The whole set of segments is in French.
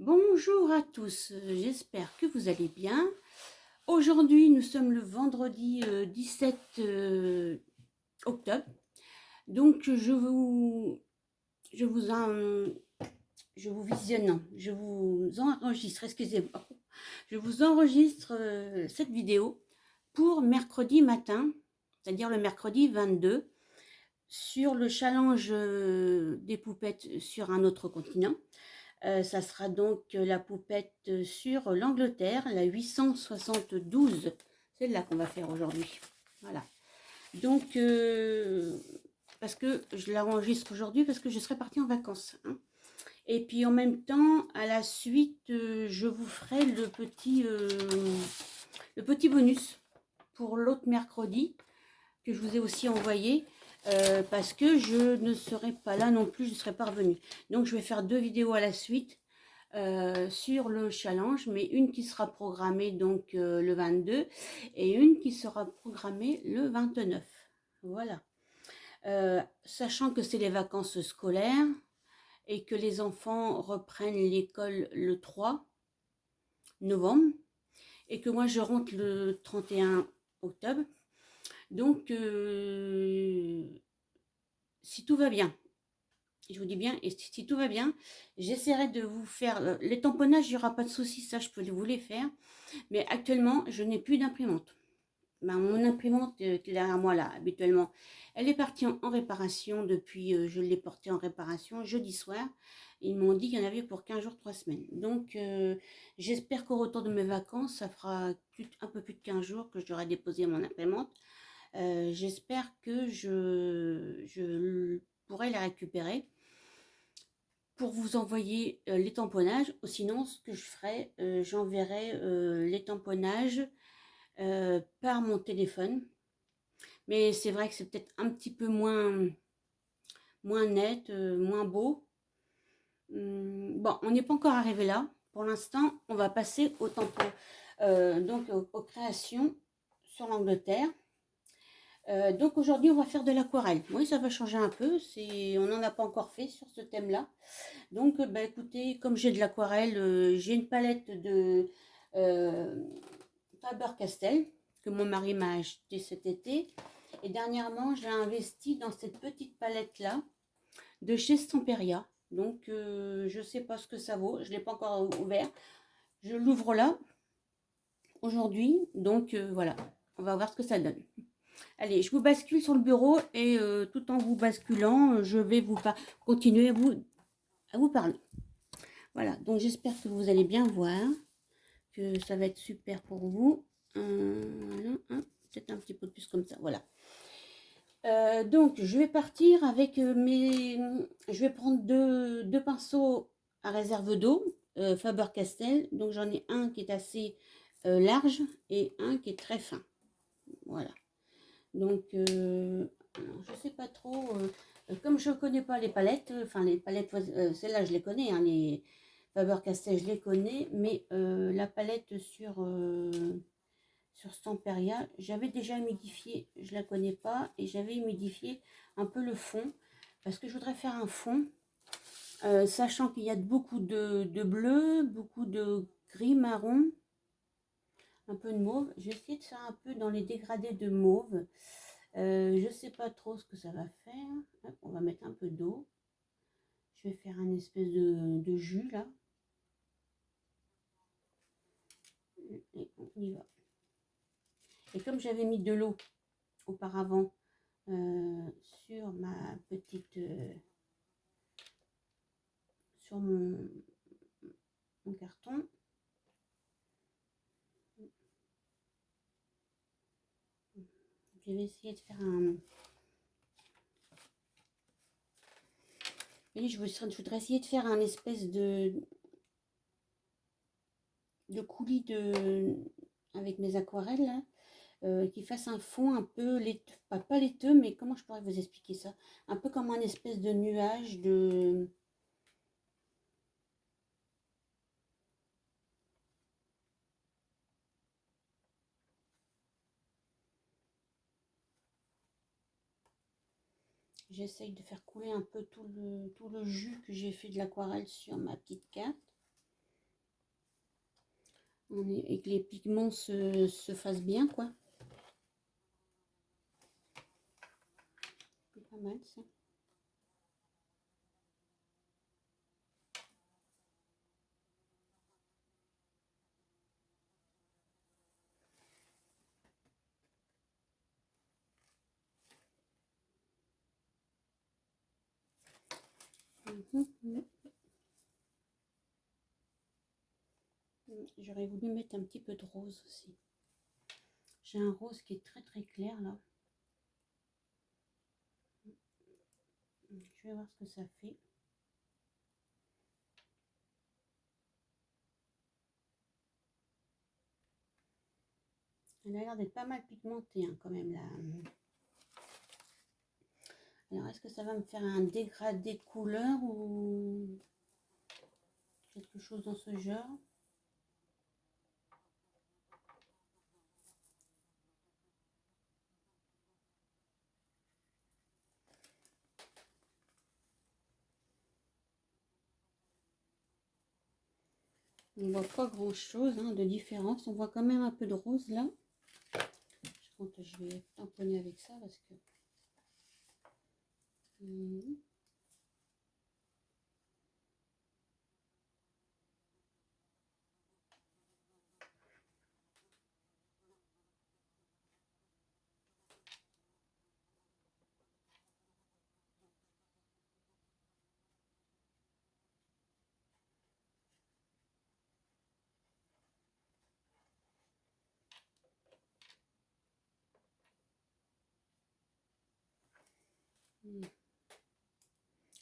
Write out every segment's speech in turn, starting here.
Bonjour à tous, j'espère que vous allez bien. Aujourd'hui, nous sommes le vendredi 17 octobre. Donc, je vous enregistre, excusez-moi, je vous enregistre cette vidéo pour mercredi matin, c'est-à-dire le mercredi 22, sur le challenge des poupettes sur un autre continent. Ça sera donc la poupette sur l'Angleterre, la 872. C'est là qu'on va faire aujourd'hui. Voilà. Donc, parce que je l'enregistre aujourd'hui parce que je serai partie en vacances. Hein. Et puis en même temps, à la suite, je vous ferai le petit bonus pour l'autre mercredi que je vous ai aussi envoyé. Parce que je ne serai pas là non plus, je ne serai pas revenue. Donc je vais faire 2 vidéos à la suite sur le challenge, mais une qui sera programmée donc le 22 et une qui sera programmée le 29. Voilà. Sachant que c'est les vacances scolaires et que les enfants reprennent l'école le 3 novembre et que moi je rentre le 31 octobre. Donc, si tout va bien, je vous dis bien, et si tout va bien, j'essaierai de vous faire les tamponnages, il n'y aura pas de souci, ça je peux vous les faire. Mais actuellement, je n'ai plus d'imprimante. Mon imprimante qui est derrière moi là, habituellement, elle est partie en réparation depuis, je l'ai portée en réparation jeudi soir. Ils m'ont dit qu'il y en avait pour 15 jours, 3 semaines. Donc, j'espère qu'au retour de mes vacances, ça fera un peu plus de 15 jours que j'aurai déposé mon imprimante. J'espère que je pourrai la récupérer pour vous envoyer les tamponnages. Ou sinon, ce que je ferai, j'enverrai les tamponnages par mon téléphone. Mais c'est vrai que c'est peut-être un petit peu moins net, moins beau. Bon, on n'est pas encore arrivé là. Pour l'instant, on va passer au tampon, donc aux créations sur l'Angleterre. Donc aujourd'hui, on va faire de l'aquarelle. Oui, ça va changer un peu. On n'en a pas encore fait sur ce thème-là. Donc, bah, écoutez, comme j'ai de l'aquarelle, j'ai une palette de Faber-Castell que mon mari m'a acheté cet été. Et dernièrement, j'ai investi dans cette petite palette-là de chez Stamperia. Donc, je ne sais pas ce que ça vaut. Je ne l'ai pas encore ouvert. Je l'ouvre là, aujourd'hui. Donc, voilà. On va voir ce que ça donne. Allez, je vous bascule sur le bureau et tout en vous basculant, je vais continuer à vous parler. Voilà, donc j'espère que vous allez bien voir, que ça va être super pour vous. Voilà, hein, peut-être un petit peu plus comme ça, voilà. Donc, je vais partir avec je vais prendre deux pinceaux à réserve d'eau, Faber-Castell. Donc, j'en ai un qui est assez large et un qui est très fin. Voilà. Donc, je sais pas trop, comme je ne connais pas les palettes, enfin les palettes, celles-là je les connais, hein, les Faber-Castell je les connais, mais la palette sur Stamperia, j'avais déjà humidifié, je la connais pas, et j'avais humidifié un peu le fond, parce que je voudrais faire un fond, sachant qu'il y a beaucoup de bleu, beaucoup de gris marron, un peu de mauve. Je vais essayer de faire un peu dans les dégradés de mauve. Je sais pas trop ce que ça va faire. Hop, on va mettre un peu d'eau. Je vais faire un espèce de jus là. Et on y va. Et comme j'avais mis de l'eau auparavant sur ma petite... sur mon carton, je vais essayer de faire un... Et je voudrais essayer de faire un espèce de coulis avec mes aquarelles là. Qui fasse un fond un peu laiteux, pas laiteux, mais comment je pourrais vous expliquer ça? Un peu comme un espèce de nuage de... J'essaye de faire couler un peu tout le jus que j'ai fait de l'aquarelle sur ma petite carte. Et que les pigments se fassent bien, quoi. C'est pas mal, ça. J'aurais voulu mettre un petit peu de rose aussi. J'ai un rose qui est très très clair là. Je vais voir ce que ça fait. Elle a l'air d'être pas mal pigmentée hein, quand même là. Alors est-ce que ça va me faire un dégradé de couleur ou quelque chose dans ce genre? On voit pas grand chose hein, de différence. On voit quand même un peu de rose là. Je compte, je vais tamponner avec ça parce que.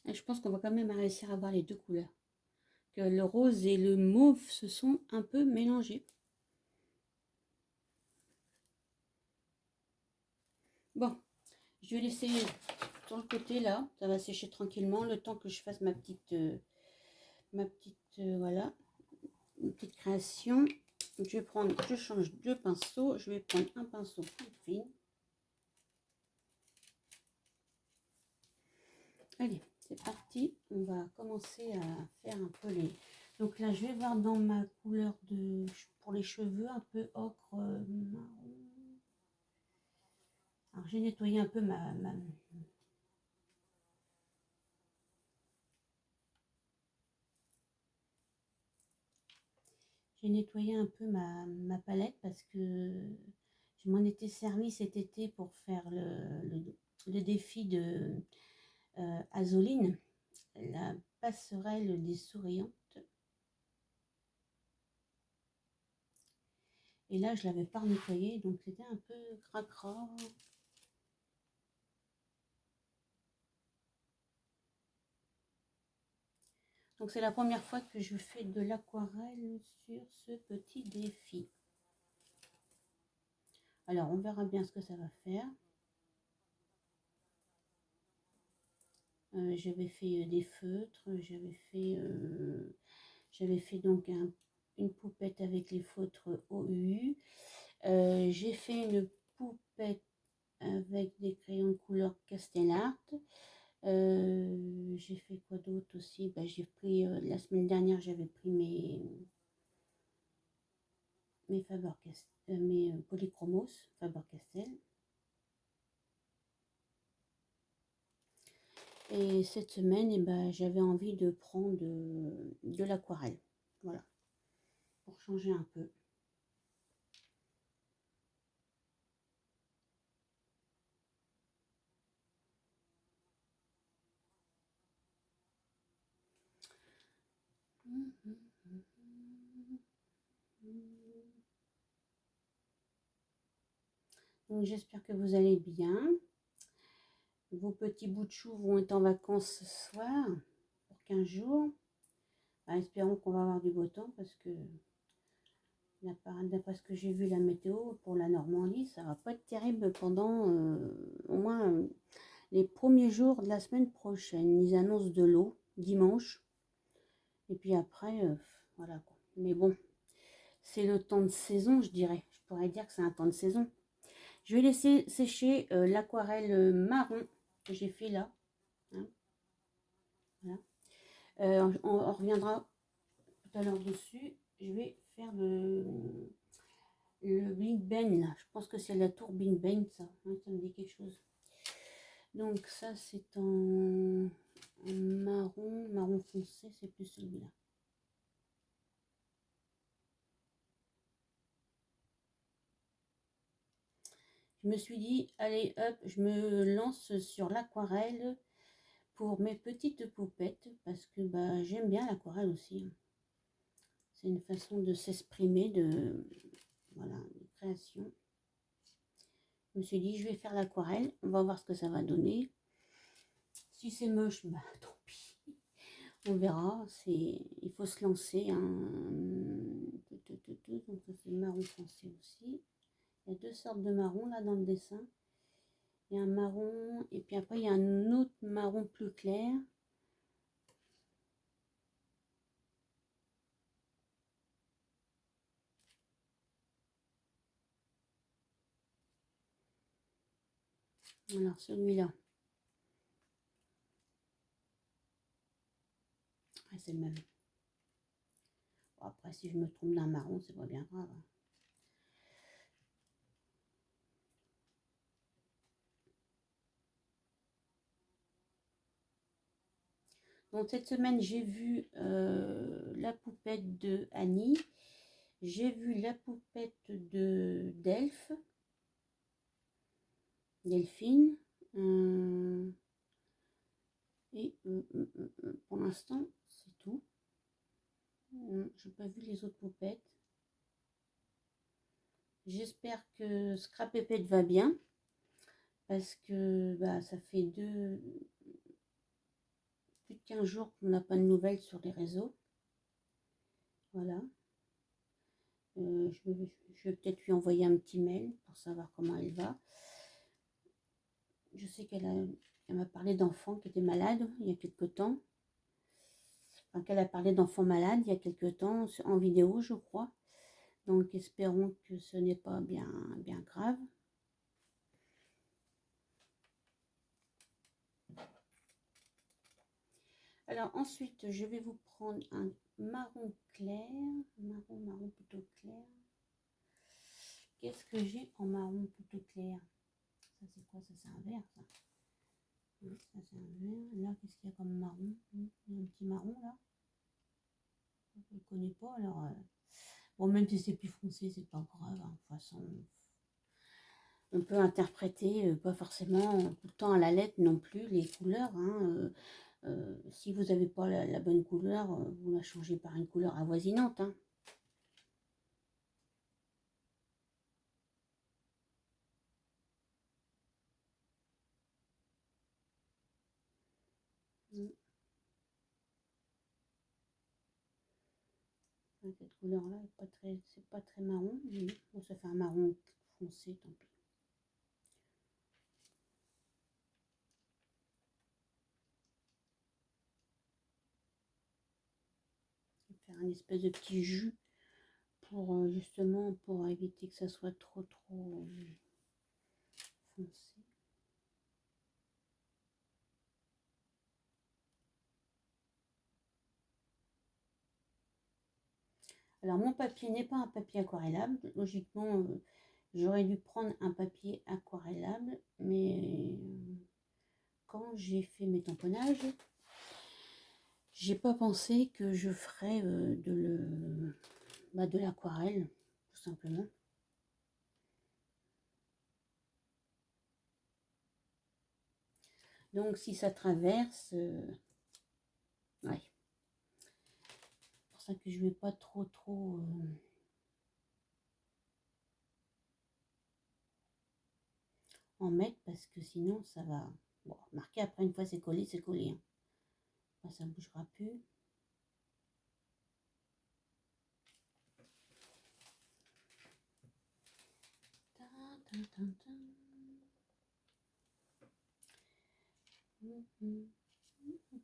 Et je pense qu'on va quand même réussir à voir les deux couleurs. Que le rose et le mauve se sont un peu mélangés. Bon, je vais laisser sur le côté là. Ça va sécher tranquillement le temps que je fasse ma petite voilà, une petite création. Je vais prendre, je change de pinceau. Je vais prendre un pinceau plus fin. Allez, c'est parti. On va commencer à faire un peu les... Donc là, je vais voir dans ma couleur de pour les cheveux, un peu ocre marron. Alors, j'ai nettoyé un peu j'ai nettoyé un peu ma palette parce que je m'en étais servi cet été pour faire le défi de Azoline, la passerelle des souriantes. Et là, je l'avais pas nettoyé, donc c'était un peu cracra. Donc c'est la première fois que je fais de l'aquarelle sur ce petit défi. Alors on verra bien ce que ça va faire. J'avais fait des feutres, j'avais fait donc une poupette avec les feutres OU. J'ai fait une poupette avec des crayons de couleur Castellart. J'ai fait quoi d'autre aussi? Bah, j'ai pris la semaine dernière, j'avais pris mes polychromos Faber-Castell. Et cette semaine, ben, j'avais envie de prendre de l'aquarelle. Voilà, pour changer un peu. Donc j'espère que vous allez bien. Vos petits bouts de chou vont être en vacances ce soir pour 15 jours. Ben, espérons qu'on va avoir du beau temps parce que d'après ce que j'ai vu la météo pour la Normandie, ça va pas être terrible pendant au moins les premiers jours de la semaine prochaine. Ils annoncent de l'eau dimanche. Et puis après, voilà quoi. Mais bon, c'est le temps de saison, je dirais. Je pourrais dire que c'est un temps de saison. Je vais laisser sécher l'aquarelle marron que j'ai fait là. Hein, voilà. On reviendra tout à l'heure dessus. Je vais faire le Big Ben, là. Je pense que c'est la tour Big Ben, ça. Ouais, ça me dit quelque chose. Donc ça, c'est en marron foncé, c'est plus celui-là. Je me suis dit, allez hop, je me lance sur l'aquarelle pour mes petites poupettes, parce que bah, j'aime bien l'aquarelle aussi. C'est une façon de s'exprimer, voilà, de création. Je me suis dit, je vais faire l'aquarelle, on va voir ce que ça va donner. Si c'est moche, bah tant pis, on verra. Il faut se lancer. Hein. Donc ça c'est marron foncé aussi. Il y a deux sortes de marron là dans le dessin. Il y a un marron et puis après il y a un autre marron plus clair. Alors celui-là, ah, c'est le même. Bon, après si je me trompe d'un marron, c'est pas bien grave. Hein. Donc cette semaine, j'ai vu la poupette de Annie. J'ai vu la poupette de Delphine. Et pour l'instant, c'est tout. Je n'ai pas vu les autres poupettes. J'espère que Scrapépette va bien. Parce que bah, ça fait plus de 15 jours qu'on n'a pas de nouvelles sur les réseaux. Voilà. Je vais peut-être lui envoyer un petit mail pour savoir comment elle va. Je sais qu'elle m'a parlé d'enfants qui étaient malades il y a quelque temps. Enfin, qu'elle a parlé d'enfants malades il y a quelque temps en vidéo, je crois. Donc espérons que ce n'est pas bien grave. Alors ensuite, je vais vous prendre un marron clair, marron plutôt clair. Qu'est-ce que j'ai en marron plutôt clair? Ça c'est quoi? Ça c'est un vert, ça. Oui, ça c'est un vert. Là, qu'est-ce qu'il y a comme marron? Il y a un petit marron là. Je ne le connais pas, alors... Bon, même si c'est plus foncé, c'est pas grave. Hein. De toute façon, on peut interpréter, pas forcément tout le temps à la lettre non plus, les couleurs. Hein. Si vous n'avez pas la bonne couleur, vous la changez par une couleur avoisinante. Hein. Cette couleur là c'est pas très marron, mais bon, ça fait un marron foncé, tant pis. Je vais faire un espèce de petit jus pour justement pour éviter que ça soit trop foncé. Alors mon papier n'est pas un papier aquarellable. Logiquement, j'aurais dû prendre un papier aquarellable, mais quand j'ai fait mes tamponnages, j'ai pas pensé que je ferais de l'aquarelle, tout simplement. Donc si ça traverse, ouais. C'est pour ça que je vais pas trop en mettre, parce que sinon ça va... Bon, marquer après, une fois c'est collé, c'est collé. Hein. Enfin, ça ne bougera plus.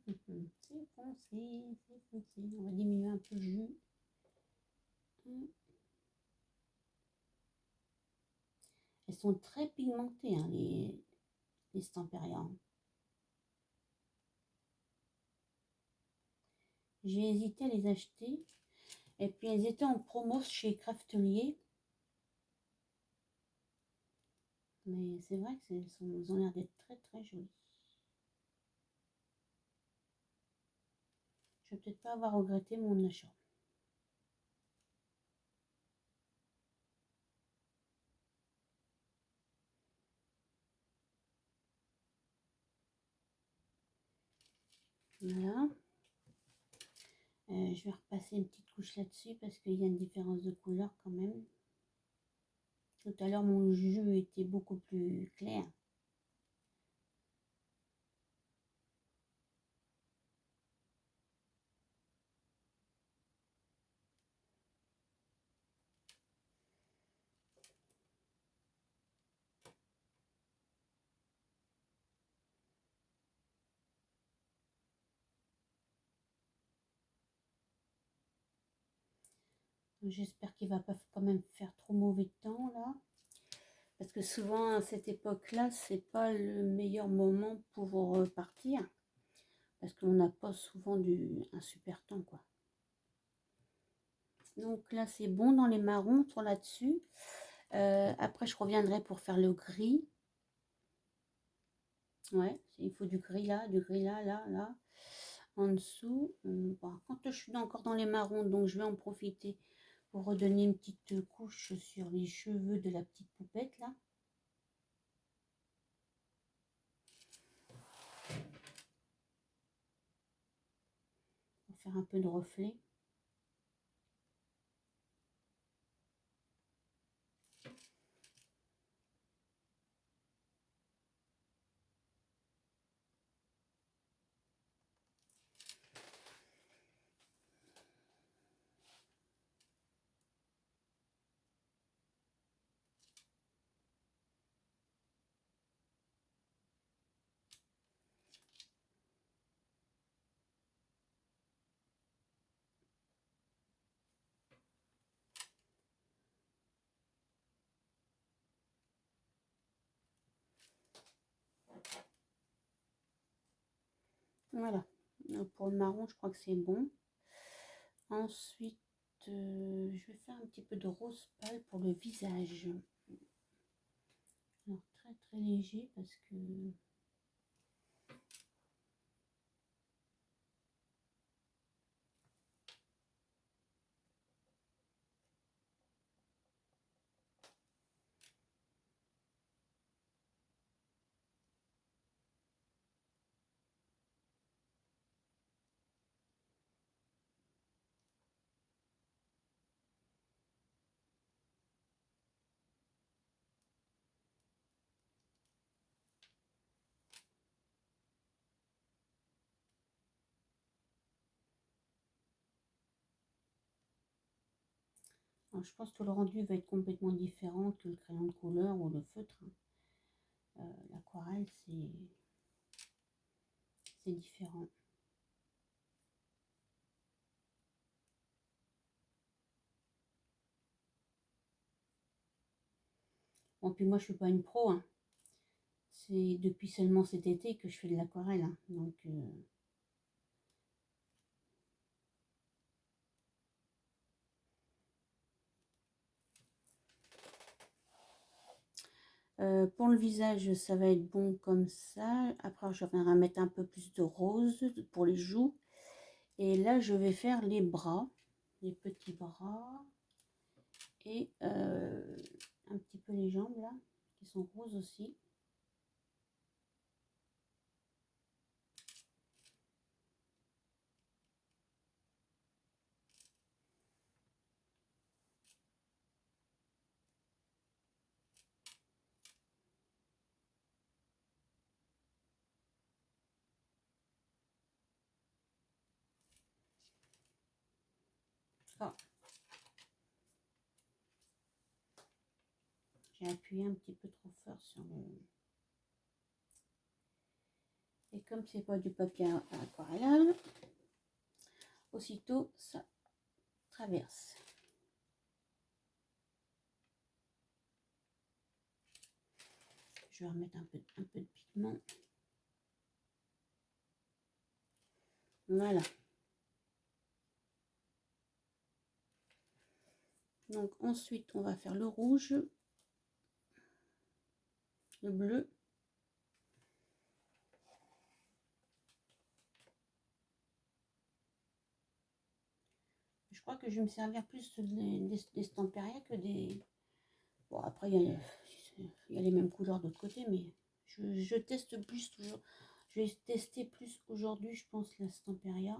C'est foncé, c'est foncé. On va diminuer un peu le jus. Elles sont très pigmentées, hein, les Stamperia. J'ai hésité à les acheter, Et puis elles étaient en promo chez Craftelier. Mais c'est vrai qu'elles ont l'air d'être très très jolies. Je vais peut-être pas avoir regretté mon achat. Voilà. Je vais repasser une petite couche là-dessus parce qu'il y a une différence de couleur quand même. Tout à l'heure, mon jus était beaucoup plus clair. J'espère qu'il va pas quand même faire trop mauvais temps là. Parce que souvent à cette époque-là, c'est pas le meilleur moment pour partir. Parce qu'on n'a pas souvent un super temps quoi. Donc là c'est bon dans les marrons, sur là-dessus. Après je reviendrai pour faire le gris. Ouais, il faut du gris là, là. En dessous. Bon, quand je suis encore dans les marrons, donc je vais en profiter pour redonner une petite couche sur les cheveux de la petite poupette là. Pour faire un peu de reflet. Voilà. Donc pour le marron, je crois que c'est bon. Ensuite, je vais faire un petit peu de rose pâle pour le visage. Alors très très léger parce que alors, je pense que le rendu va être complètement différent que le crayon de couleur ou le feutre. L'aquarelle, c'est différent. Bon, puis moi, je suis pas une pro. Hein. C'est depuis seulement cet été que je fais de l'aquarelle. Hein. Donc, pour le visage, ça va être bon comme ça. Après, je vais mettre un peu plus de rose pour les joues. Et là, je vais faire les bras, les petits bras. Et un petit peu les jambes, là, qui sont roses aussi. Ah. J'ai appuyé un petit peu trop fort sur le... Et comme c'est pas du papier aquarellable, aussitôt ça traverse. Je vais remettre un peu de pigment. Voilà. Donc ensuite, on va faire le rouge, le bleu. Je crois que je vais me servir plus des Stamperia que des... Bon, après, il y a les mêmes couleurs d'autre côté, mais je teste plus toujours. Je vais tester plus aujourd'hui, je pense, la Stamperia.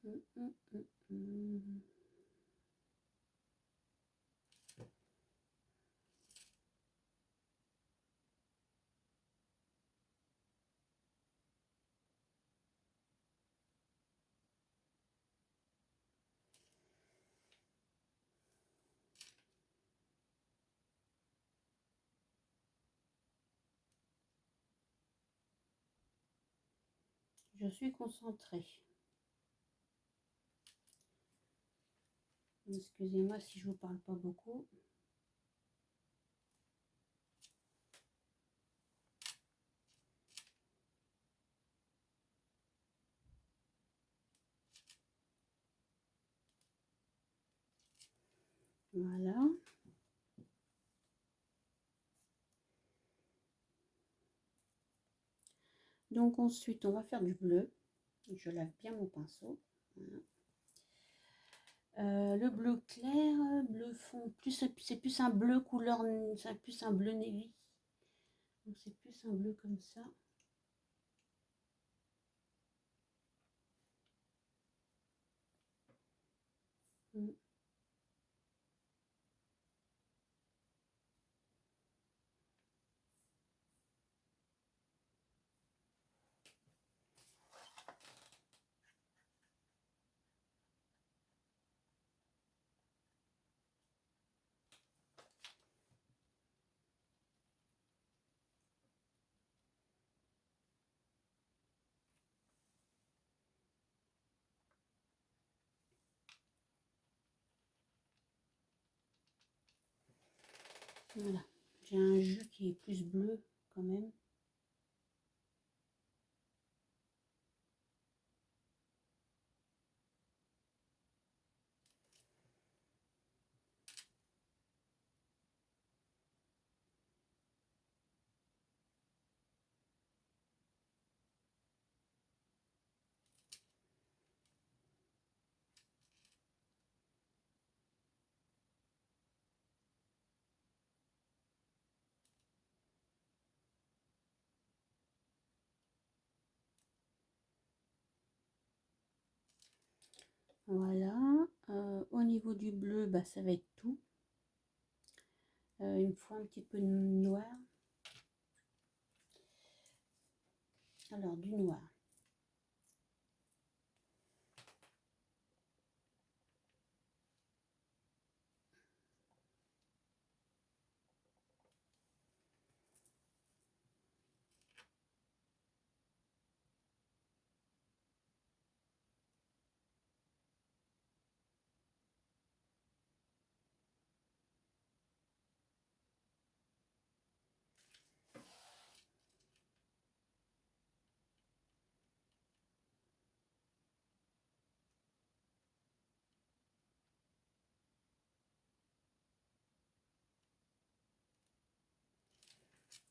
Hum, hum, hum, hum. Je suis concentrée. Excusez-moi si je vous parle pas beaucoup. Voilà. Donc ensuite, on va faire du bleu. Je lave bien mon pinceau. Voilà. Le bleu clair, bleu fond, c'est plus un bleu couleur, c'est plus un bleu navy. Donc c'est plus un bleu comme ça. Mm. Voilà, j'ai un jus qui est plus bleu quand même. Voilà, au niveau du bleu, bah, ça va être tout. Il me faut un petit peu de noir. Alors, du noir.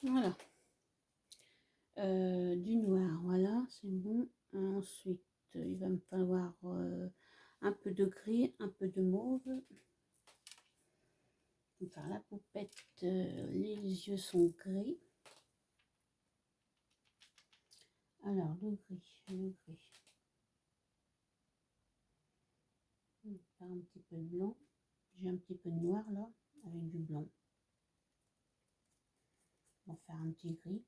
Voilà. Du noir, voilà, c'est bon. Ensuite, il va me falloir un peu de gris, un peu de mauve. Pour faire la poupette, les yeux sont gris. Alors, le gris, le gris. On va faire un petit peu de blanc. J'ai un petit peu de noir là, avec du blanc. On va faire un petit gris.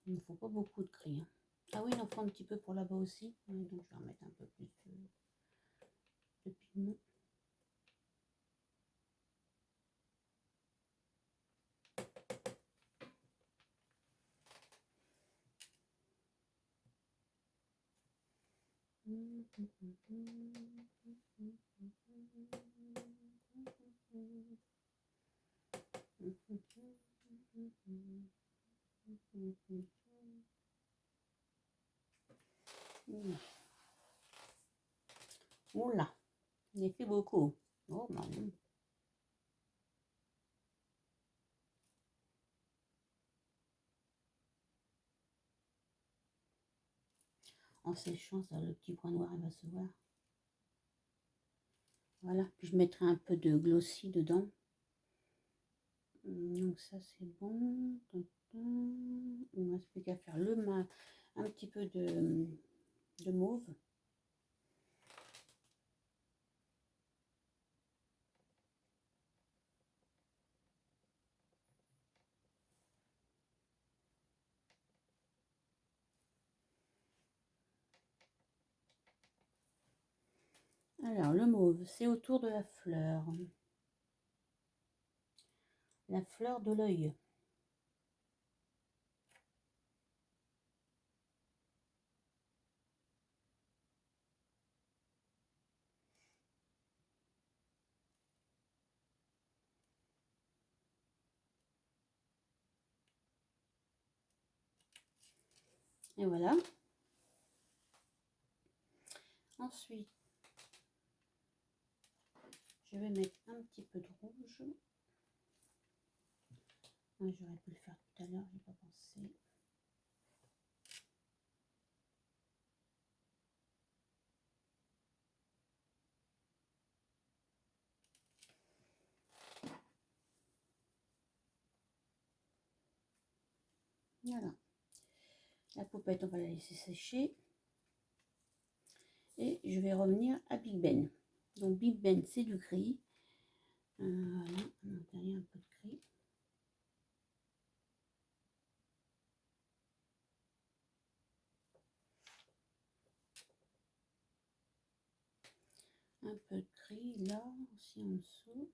Il ne faut pas beaucoup de gris. Hein. Ah oui, il en faut un petit peu pour là-bas aussi. Donc, je vais remettre un peu plus de pigment. Oula, il fait beaucoup. Oh, maman. En séchant, ça, le petit point noir, il va se voir. Voilà, puis je mettrai un peu de glossy dedans. Donc ça, c'est bon. Il ne me reste plus qu'à faire un petit peu de mauve. Alors, le mauve, c'est autour de la fleur. La fleur de l'œil. Et voilà. Ensuite, je vais mettre un petit peu de rouge. J'aurais pu le faire tout à l'heure, j'ai pas pensé. Voilà. La poupette, on va la laisser sécher. Et je vais revenir à Big Ben. Donc Big Ben, c'est du gris. Voilà, à l'intérieur un peu de gris. Un peu de gris là, aussi en dessous.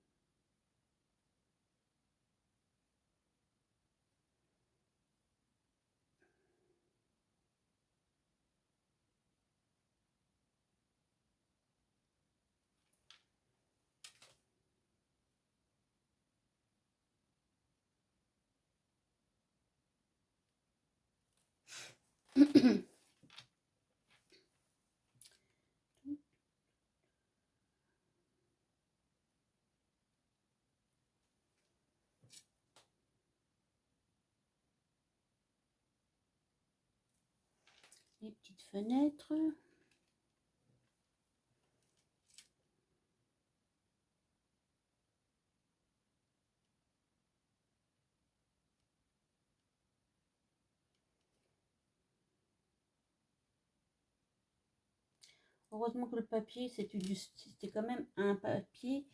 Les petites fenêtres. Heureusement que le papier, c'était quand même un papier,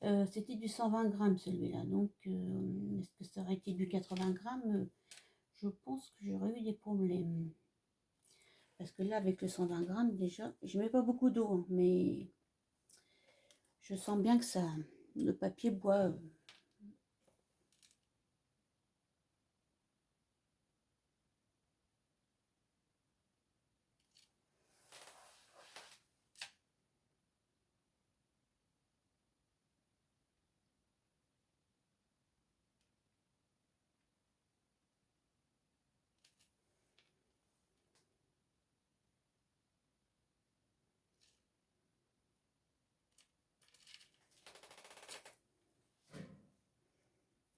c'était du 120 grammes celui-là. Donc, est-ce que ça aurait été du 80 grammes? Je pense que j'aurais eu des problèmes. Parce que là, avec le 120 grammes, déjà, je mets pas beaucoup d'eau, hein, mais je sens bien que ça, le papier boit.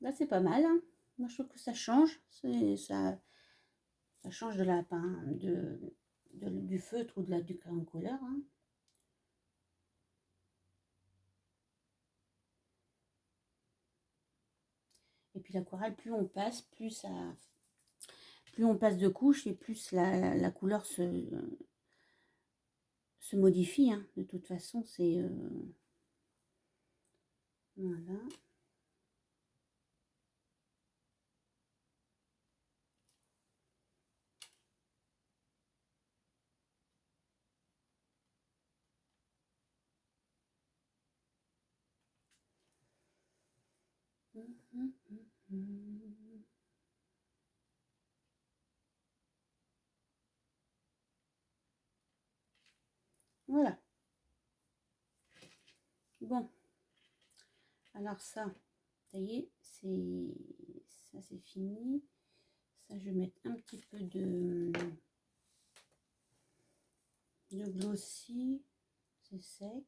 Là, c'est pas mal, hein. Moi, je trouve que ça change. Ça change de la du feutre ou du crayon couleur, hein. Et puis l'aquarelle, plus on passe de couches et plus la couleur se modifie, hein. De toute façon, c'est voilà. Bon, alors ça y est, ça c'est fini. Ça, je vais mettre un petit peu de glossy, c'est sec.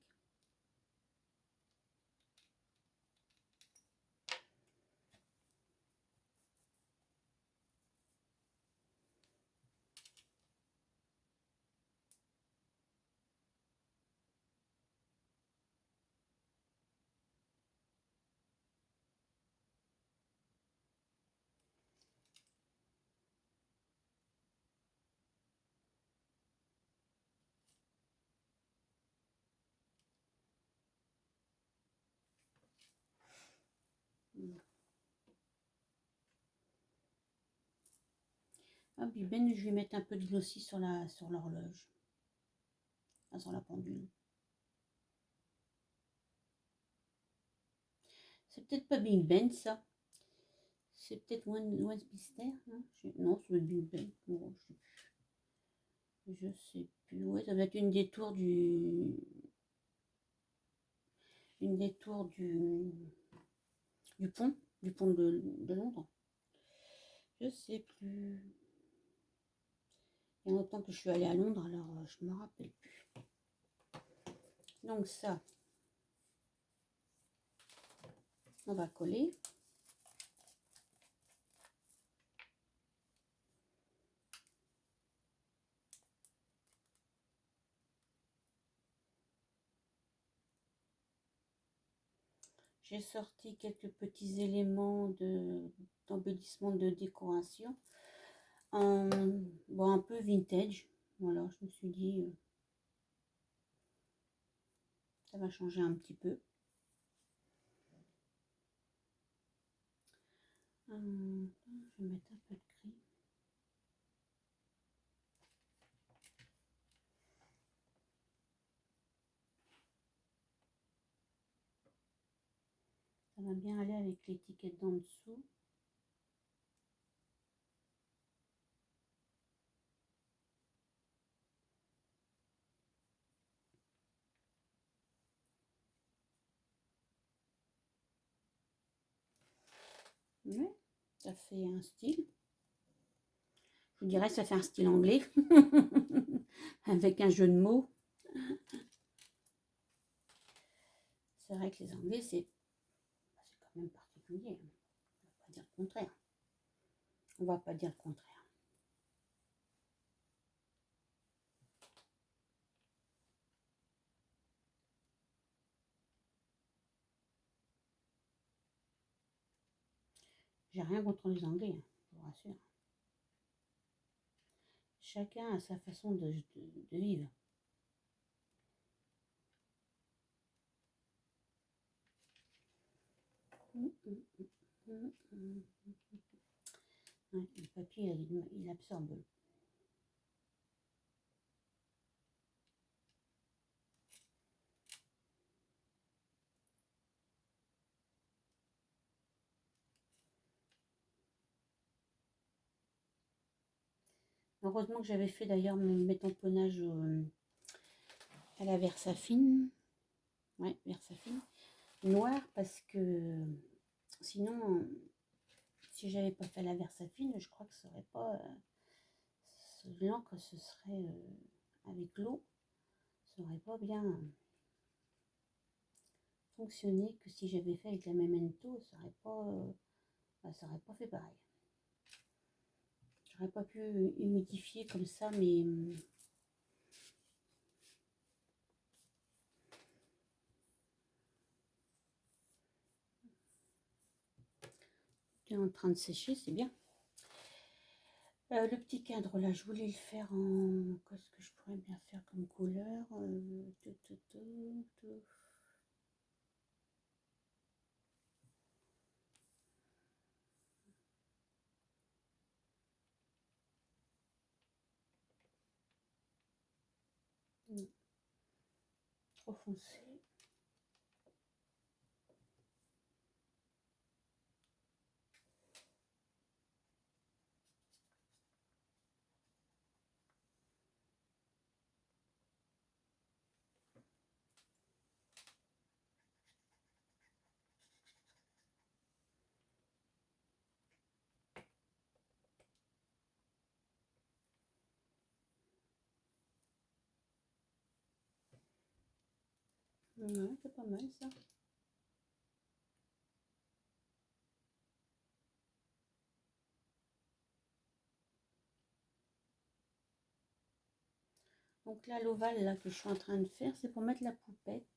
Ah, puis ben, je vais mettre un peu de glossy sur l'horloge, sur la pendule. C'est peut-être pas Big Ben, ça. C'est peut-être Westminster, non? Non, c'est Big Ben. Bon, je sais plus. Ouais, ça va être une des tours du pont de Londres. Je sais plus. Il y a longtemps que je suis allée à Londres, alors je me rappelle plus. Donc ça, on va coller. J'ai sorti quelques petits éléments d'embellissement de décoration. Bon, un peu vintage. Voilà, je me suis dit, ça va changer un petit peu. Je vais mettre un peu de gris. Ça va bien aller avec l'étiquette d'en dessous. Ouais, ça fait un style. Je vous dirais, ça fait un style anglais. Avec un jeu de mots. C'est vrai que les Anglais, c'est quand même particulier. On va pas dire le contraire. On va pas dire le contraire. J'ai rien contre les Anglais, hein, je vous rassure. Chacun a sa façon de vivre. Ouais, le papier, il absorbe. Heureusement que j'avais fait d'ailleurs mes tamponnages à la Versafine. Ouais, Versafine. Noir parce que sinon, si j'avais pas fait la Versafine, je crois que ça aurait pas. L'encre, ce serait avec l'eau, ça aurait pas bien fonctionné que si j'avais fait avec la Memento, ça aurait pas, ça aurait pas fait pareil. J'aurais pas pu humidifier comme ça, mais c'est en train de sécher, c'est bien. Le petit cadre là, je voulais le faire en. Qu'est-ce que je pourrais bien faire comme couleur? Non, trop foncé. Ouais, c'est pas mal ça. Donc là, l'ovale là que je suis en train de faire, c'est pour mettre la poupette.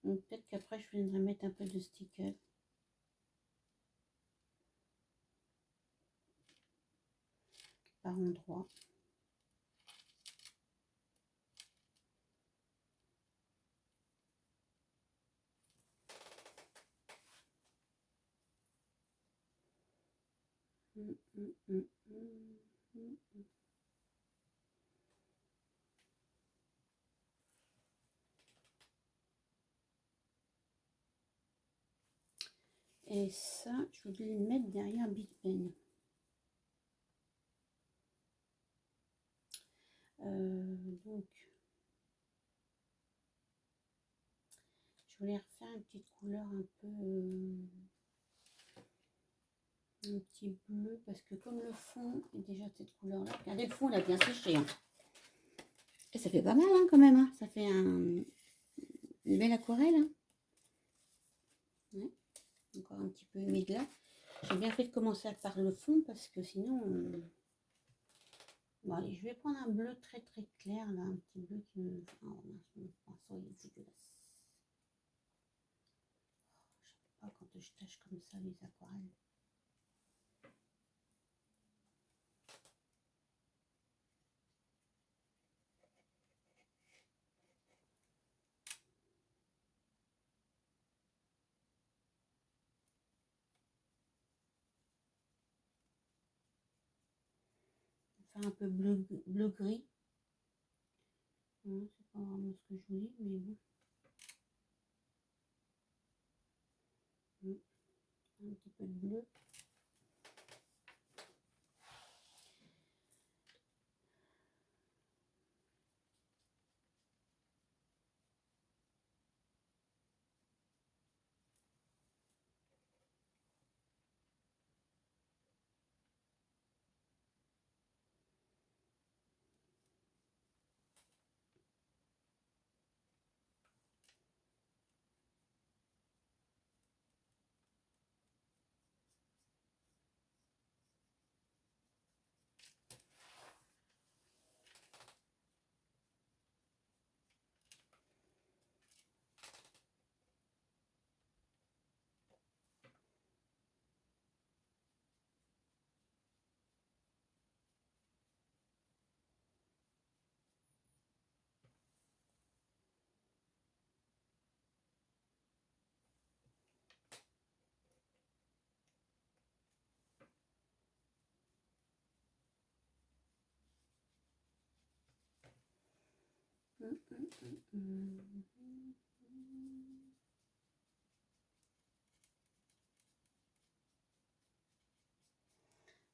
Donc peut-être qu'après, je viendrai mettre un peu de sticker. Par endroit. Et ça, je voulais le mettre derrière Big Ben. Donc, je voulais refaire une petite couleur un peu... un petit bleu, parce que comme le fond est déjà de cette couleur-là, regardez, le fond, il a bien séché. Hein. Et ça fait pas mal hein, quand même. Hein. Ça fait une belle aquarelle. Hein. Ouais. Encore un petit peu humide là. J'ai bien fait de commencer par le fond, parce que sinon... Bon, allez, je vais prendre un bleu très très clair, là, un petit bleu qui me... Oh, mon pinceau, il est dégueulasse. J'aime pas quand je tâche comme ça les aquarelles. Faire un peu bleu-gris. C'est pas vraiment ce que je voulais, mais bon. Un petit peu de bleu.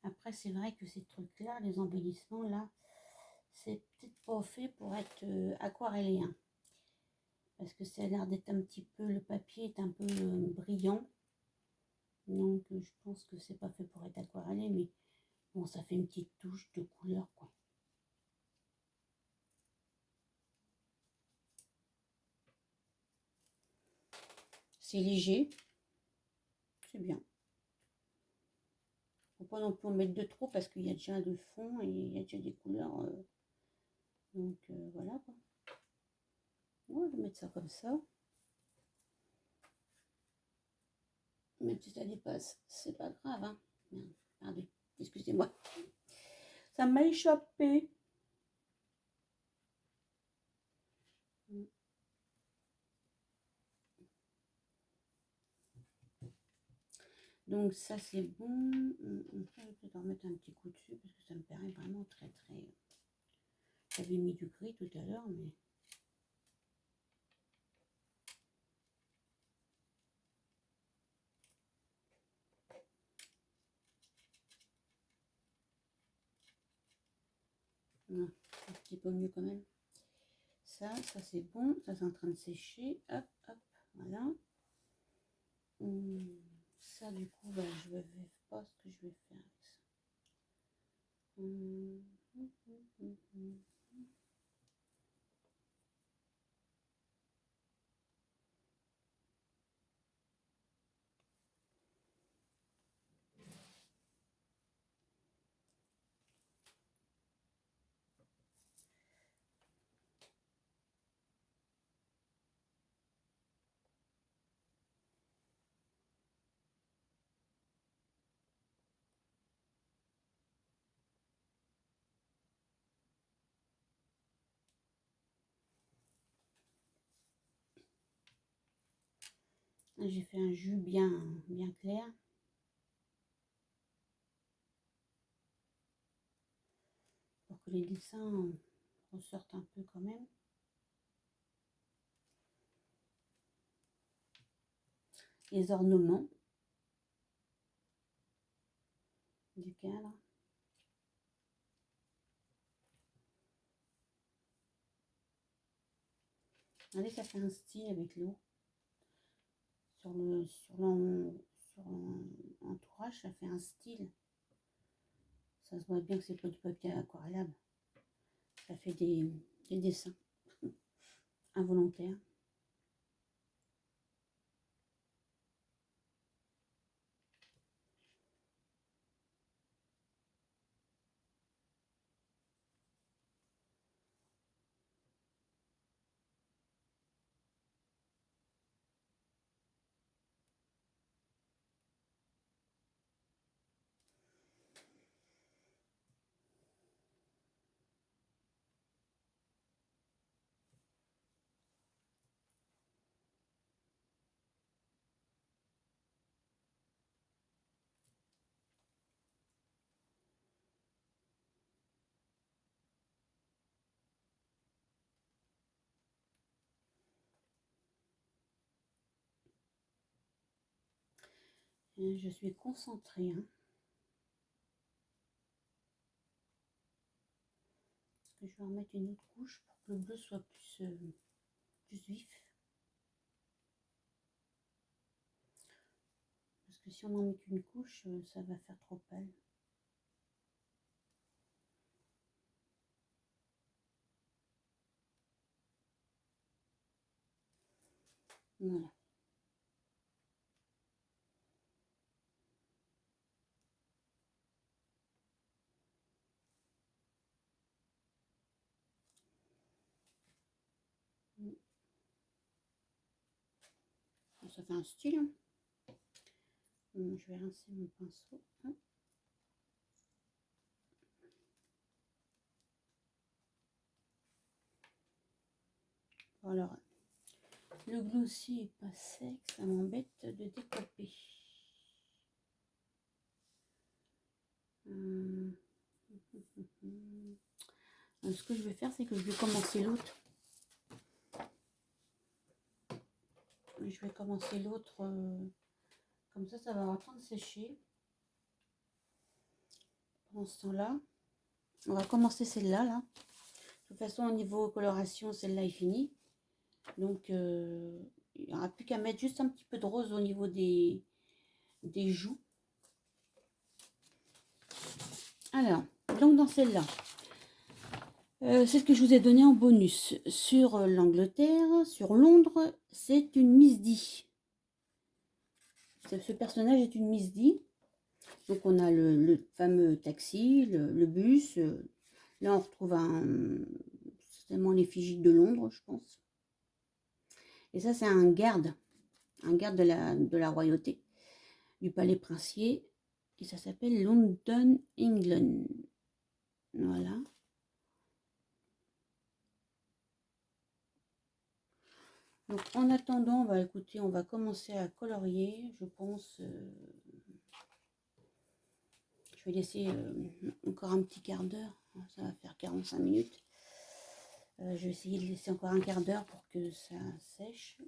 Après, c'est vrai que ces trucs-là, les embellissements, là, c'est peut-être pas fait pour être aquarellien. Parce que ça a l'air d'être un petit peu, le papier est un peu brillant. Donc, je pense que c'est pas fait pour être aquarellé, mais bon, ça fait une petite touche de couleur, quoi. C'est léger, c'est bien. Faut pas non plus en mettre de trop parce qu'il y a déjà de fond et il y a déjà des couleurs. Donc voilà quoi. On va mettre ça comme ça. Même si ça dépasse, c'est pas grave. Hein. Merde, pardon, excusez-moi. Ça m'a échappé. Donc ça c'est bon. Je vais peut-être en remettre un petit coup dessus parce que ça me paraît vraiment très très... J'avais mis du gris tout à l'heure, mais... Non, un petit peu mieux quand même. Ça c'est bon. Ça c'est en train de sécher. Hop, hop, voilà. Ça du coup, bah, je vais pas ce que je vais faire avec ça. J'ai fait un jus bien clair. Pour que les dessins ressortent un peu quand même. Les ornements du cadre. Regardez, ça fait un style avec l'eau. Sur l'entourage, ça fait un style. Ça se voit bien que c'est pas du papier aquarellable. Ça fait des dessins involontaires. Et je suis concentrée. Hein. Parce que je vais en mettre une autre couche pour que le bleu soit plus vif. Parce que si on en met qu'une couche, ça va faire trop pâle. Voilà. Ça fait un style. Hein. Je vais rincer mon pinceau. Hein. Alors, le glossy est pas sec, ça m'embête de découper. Ce que je vais faire, c'est que je vais commencer l'autre. Je vais commencer l'autre, comme ça va avoir le temps de sécher. Pendant ce temps-là, on va commencer celle-là. Là. De toute façon, au niveau coloration, celle-là est finie. Donc, il n'y aura plus qu'à mettre juste un petit peu de rose au niveau des joues. Alors, donc dans celle-là, c'est ce que je vous ai donné en bonus. Sur l'Angleterre, sur Londres, c'est une Miss D. Ce personnage est une Miss D. Donc on a le fameux taxi, le bus. Là on retrouve certainement l'effigie de Londres, je pense. Et ça c'est un garde de la royauté, du palais princier. Et ça s'appelle London, England. Voilà. Donc en attendant, on va commencer à colorier, je pense. Je vais laisser encore un petit quart d'heure. Ça va faire 45 minutes. Je vais essayer de laisser encore un quart d'heure pour que ça sèche.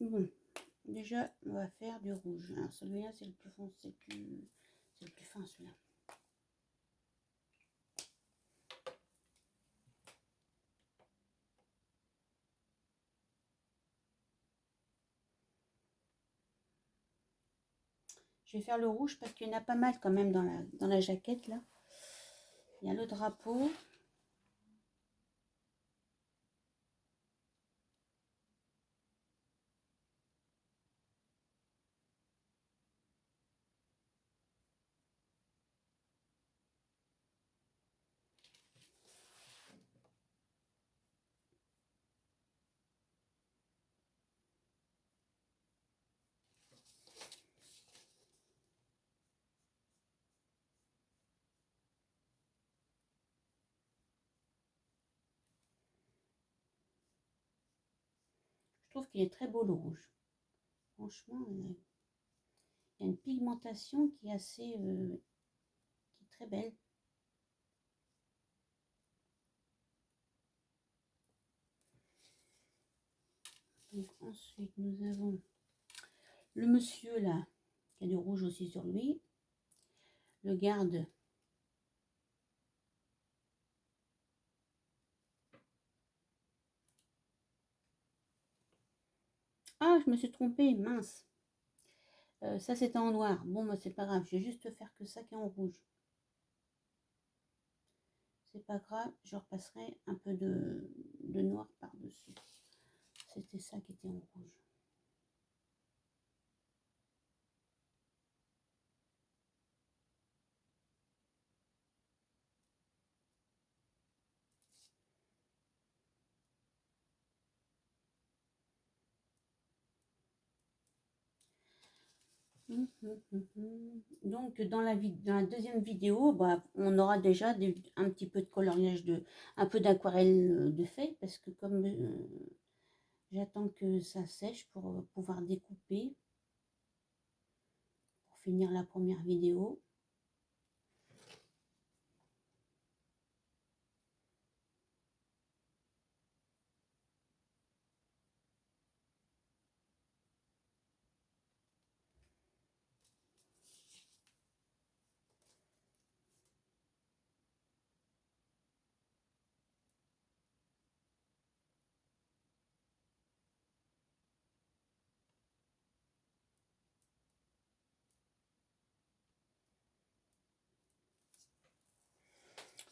Bon, déjà, on va faire du rouge. Alors, celui-là, c'est le plus foncé, c'est le plus fin, celui-là. Je vais faire le rouge parce qu'il y en a pas mal quand même dans la jaquette, là. Il y a le drapeau. Je trouve qu'il est très beau, le rouge. Franchement, il y a une pigmentation qui est assez... qui est très belle. Donc ensuite, nous avons le monsieur là, qui a du rouge aussi sur lui. Le garde. Ah, je me suis trompée, mince. Ça, c'était en noir. Bon, bah, c'est pas grave, je vais juste faire que ça qui est en rouge. C'est pas grave, je repasserai un peu de noir par-dessus. C'était ça qui était en rouge. Donc dans la deuxième vidéo, bah, on aura déjà un petit peu de coloriage, un peu d'aquarelle de fait, parce que comme j'attends que ça sèche pour pouvoir découper, pour finir la première vidéo.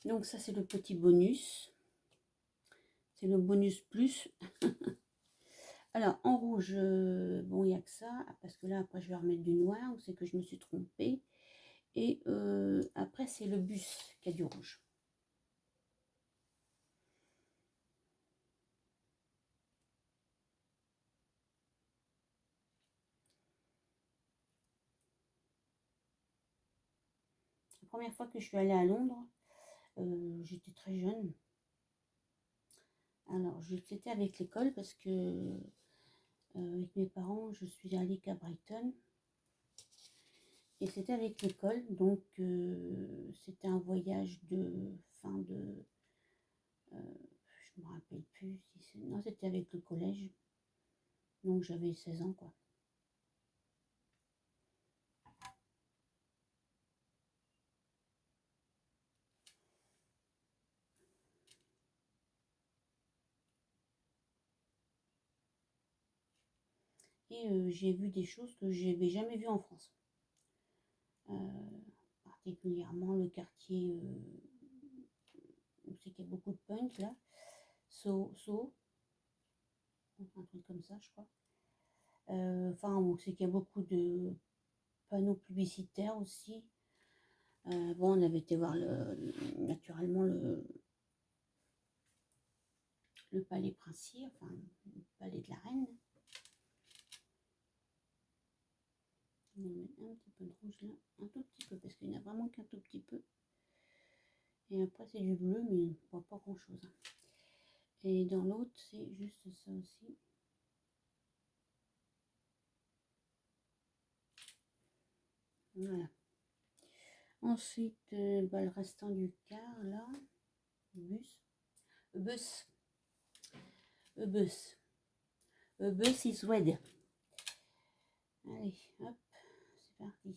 Donc ça c'est le petit bonus, c'est le bonus plus. Alors en rouge, bon il n'y a que ça, parce que là après je vais remettre du noir, c'est que je me suis trompée. Et après c'est le bus qui a du rouge. La première fois que je suis allée à Londres, j'étais très jeune. Alors c'était avec l'école parce que avec mes parents je suis allée qu'à Brighton. Et c'était avec l'école, donc c'était un voyage de fin de... je me rappelle plus si c'est... Non, c'était avec le collège. Donc j'avais 16 ans, quoi. Et j'ai vu des choses que je n'avais jamais vues en France. Particulièrement le quartier où c'est qu'il y a beaucoup de punk, là. Un truc comme ça, je crois. Enfin, où c'est qu'il y a beaucoup de panneaux publicitaires aussi. Bon, on avait été voir naturellement le palais princier, enfin le palais de la reine. On va mettre un petit peu de rouge là, un tout petit peu, parce qu'il n'y en a vraiment qu'un tout petit peu. Et après c'est du bleu, mais on voit pas grand chose. Et dans l'autre, c'est juste ça aussi. Voilà. Ensuite, bah, le restant du quart, là, bus, bus is red. Allez, hop, c'est parti.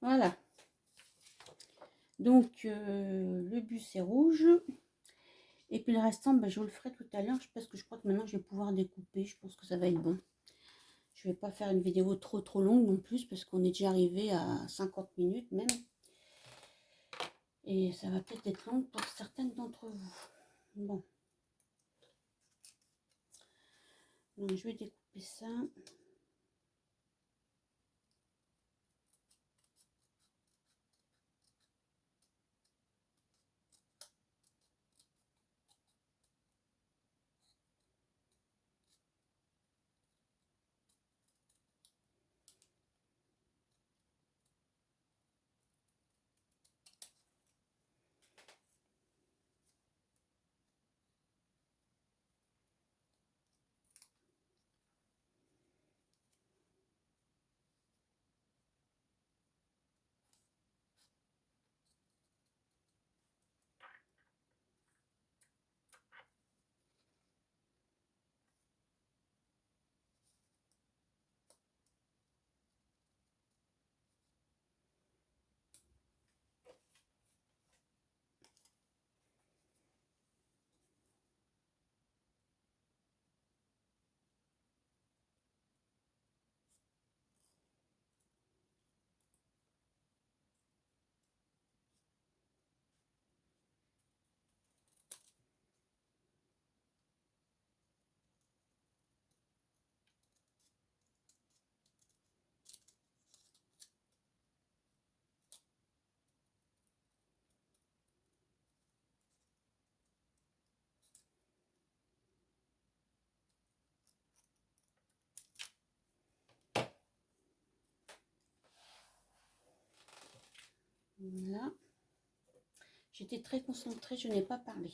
Voilà. Donc, le bus est rouge. Et puis le restant, bah, je vous le ferai tout à l'heure. Parce que je crois que maintenant, je vais pouvoir découper. Je pense que ça va être bon. Je vais pas faire une vidéo trop longue non plus. Parce qu'on est déjà arrivé à 50 minutes même. Et ça va peut-être être long pour certaines d'entre vous. Bon. Donc, je vais découper ça. Voilà. J'étais très concentrée, je n'ai pas parlé.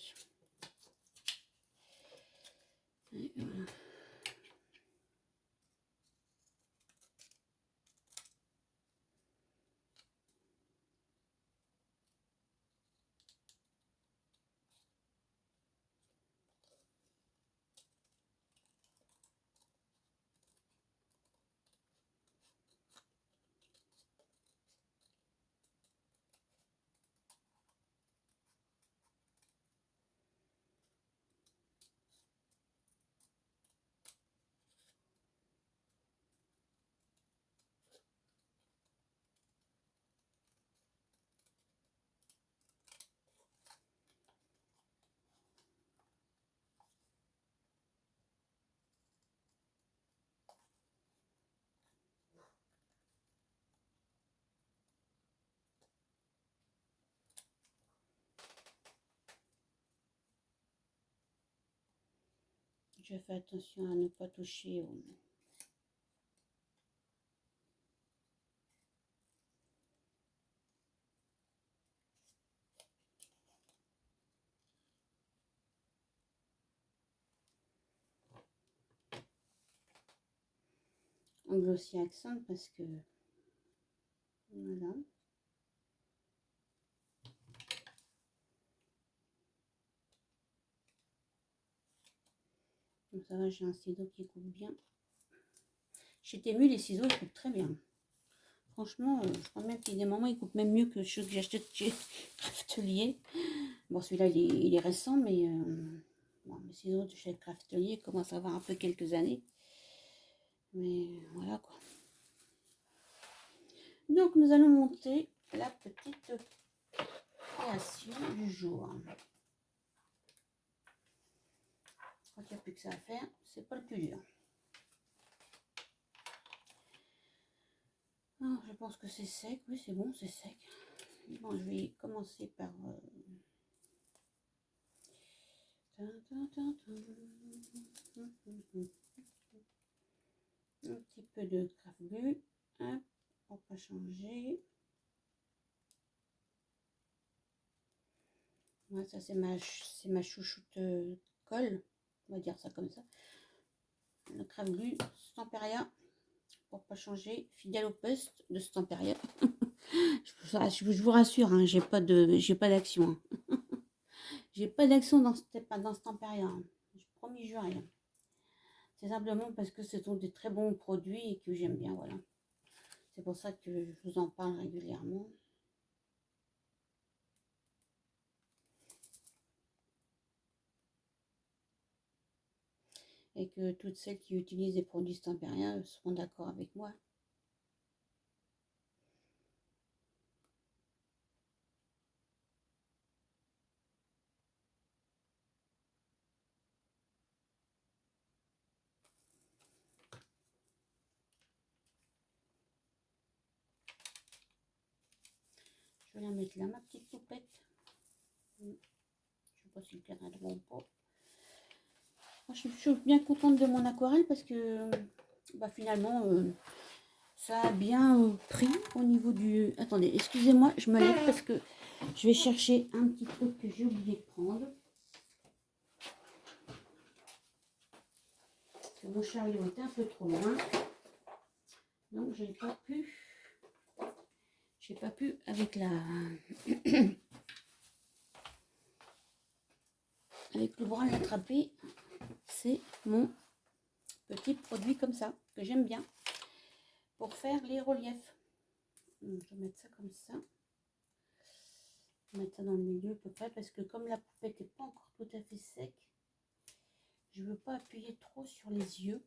Et voilà. Je fais attention à ne pas toucher au glossy accent parce que voilà. Donc ça va, j'ai un ciseau qui coupe bien. Chez Temu, les ciseaux, ils coupent très bien. Franchement, je crois même qu'il y a des moments, ils coupent même mieux que ceux que j'ai achetés chez Craftelier. Bon, celui-là, il est récent, mais bon, mes ciseaux de chez Craftelier commencent à avoir un peu quelques années. Mais voilà quoi. Donc, nous allons monter la petite création du jour. Quand il n'y a plus que ça à faire, c'est pas le plus dur. Alors, je pense que c'est sec. Oui, c'est bon, c'est sec. Bon, je vais commencer par... un petit peu de craft glue. Hop, on va changer. Ouais, ça, c'est ma chouchoute colle. On va dire ça comme ça. Le craft glue Stamperia. Pour pas changer, fidèle au poste de Stamperia. je vous rassure, hein, j'ai pas d'action. Hein. J'ai pas d'action dans Stamperia. Hein. Promis, je rien. C'est simplement parce que ce sont des très bons produits et que j'aime bien, voilà. C'est pour ça que je vous en parle régulièrement. Et que toutes celles qui utilisent des produits Stamperia seront d'accord avec moi. Je vais la mettre là, ma petite poupette. Je ne sais pas si le cadre ou pas. Moi, je suis bien contente de mon aquarelle parce que bah, finalement, ça a bien pris au niveau du... Attendez, excusez-moi, je me lève parce que je vais chercher un petit truc que j'ai oublié de prendre. Parce que mon chariot était un peu trop loin. Donc, j'ai pas pu avec la... avec le bras l'attraper. C'est mon petit produit comme ça, que j'aime bien, pour faire les reliefs. Donc, je vais mettre ça comme ça. Je vais mettre ça dans le milieu à peu près, parce que comme la poupette n'est pas encore tout à fait sec, je ne veux pas appuyer trop sur les yeux.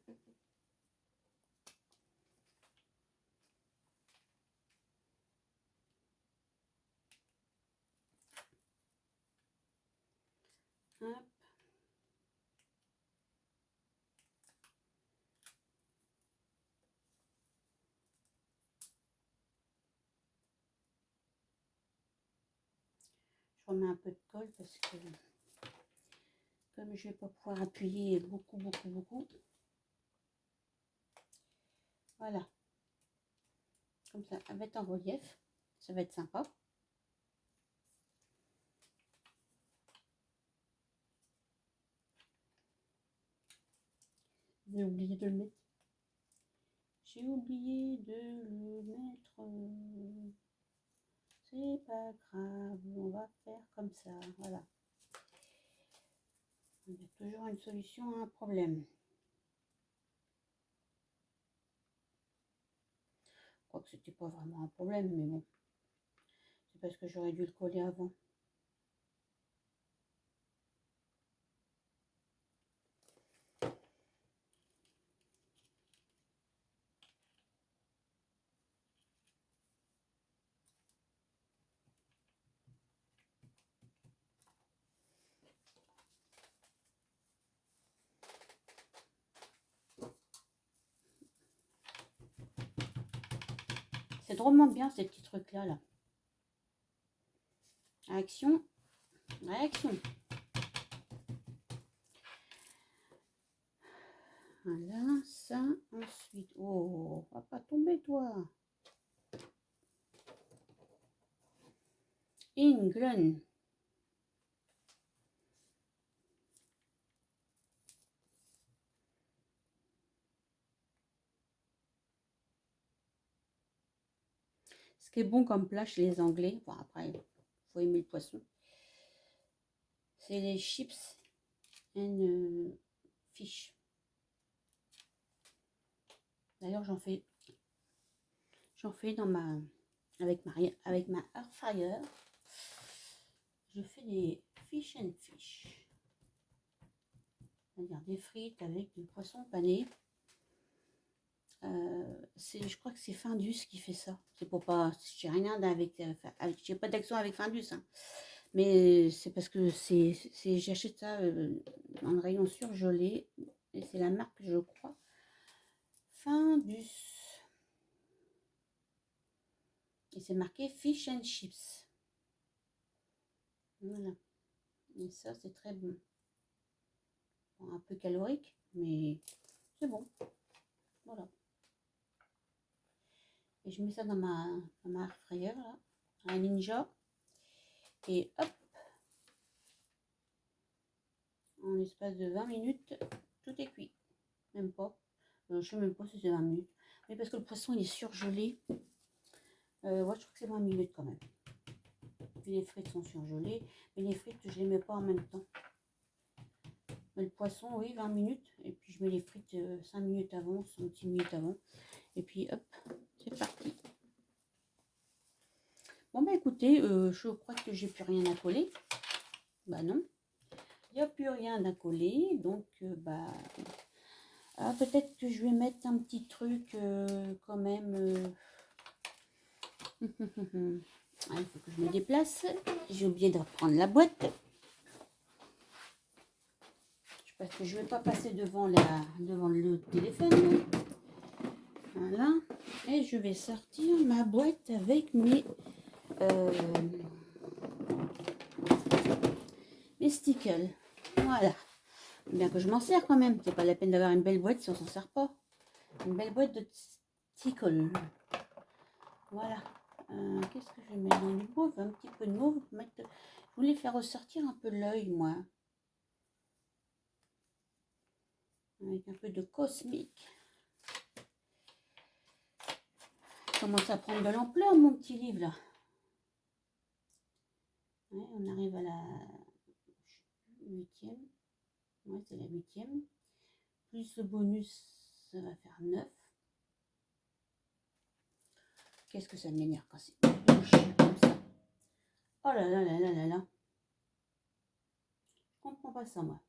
Hop. Je remets un peu de colle parce que comme je ne vais pas pouvoir appuyer beaucoup. Voilà. Comme ça, elle va être en relief. Ça va être sympa. J'ai oublié de le mettre. J'ai oublié de le mettre. C'est pas grave. On va faire comme ça. Voilà. Il y a toujours une solution à un problème. Je crois que c'était pas vraiment un problème, mais bon. C'est parce que j'aurais dû le coller avant. C'est drôlement bien ces petits trucs là. Action, réaction. Voilà, ça, ensuite. Oh, va pas tomber toi. England. Ce qui est bon comme plat chez les Anglais, bon après, il faut aimer le poisson, c'est les chips and fish. D'ailleurs, j'en fais dans avec ma air fryer. Je fais des fish and fish. C'est-à-dire des frites avec du poisson pané. Je crois que c'est Findus qui fait ça. C'est pour pas... J'ai rien j'ai pas d'action avec Findus. Hein. Mais c'est parce que j'achète ça dans le rayon surgelé. Et c'est la marque, je crois. Findus. Et c'est marqué Fish and Chips. Voilà. Et ça, c'est très bon. Bon, un peu calorique, mais c'est bon. Voilà. Et je mets ça dans ma air fryer, là. Un Ninja. Et hop. En l'espace de 20 minutes, tout est cuit. Même pas. Je ne sais même pas si c'est 20 minutes. Mais parce que le poisson, il est surgelé. Moi, je trouve que c'est 20 minutes quand même. Puis les frites sont surgelées. Mais les frites, je ne les mets pas en même temps. Mais le poisson, oui, 20 minutes. Et puis, je mets les frites 5 minutes avant, 5 minutes avant. Et puis, hop, c'est parti. Bon, bah écoutez, je crois que j'ai plus rien à coller. Bah non. Il n'y a plus rien à coller. Donc, peut-être que je vais mettre un petit truc quand même. Il faut que je me déplace. J'ai oublié de reprendre la boîte. Parce que je ne vais pas passer devant le téléphone. Voilà. Et je vais sortir ma boîte avec mes stickers. Voilà. Bien que je m'en sers quand même. C'est pas la peine d'avoir une belle boîte si on s'en sert pas. Une belle boîte de stickers. Voilà. Qu'est-ce que je vais mettre dans du mauve? Un petit peu de mauve. Je voulais faire ressortir un peu l'œil, moi. Avec un peu de cosmique. Commence à prendre de l'ampleur, mon petit livre, là. Ouais, on arrive à la 8e. Ouais, c'est la 8e. Plus le bonus, ça va faire 9. Qu'est-ce que ça m'énerve quand c'est comme ça. Oh là là là là là là. Je comprends pas ça, moi.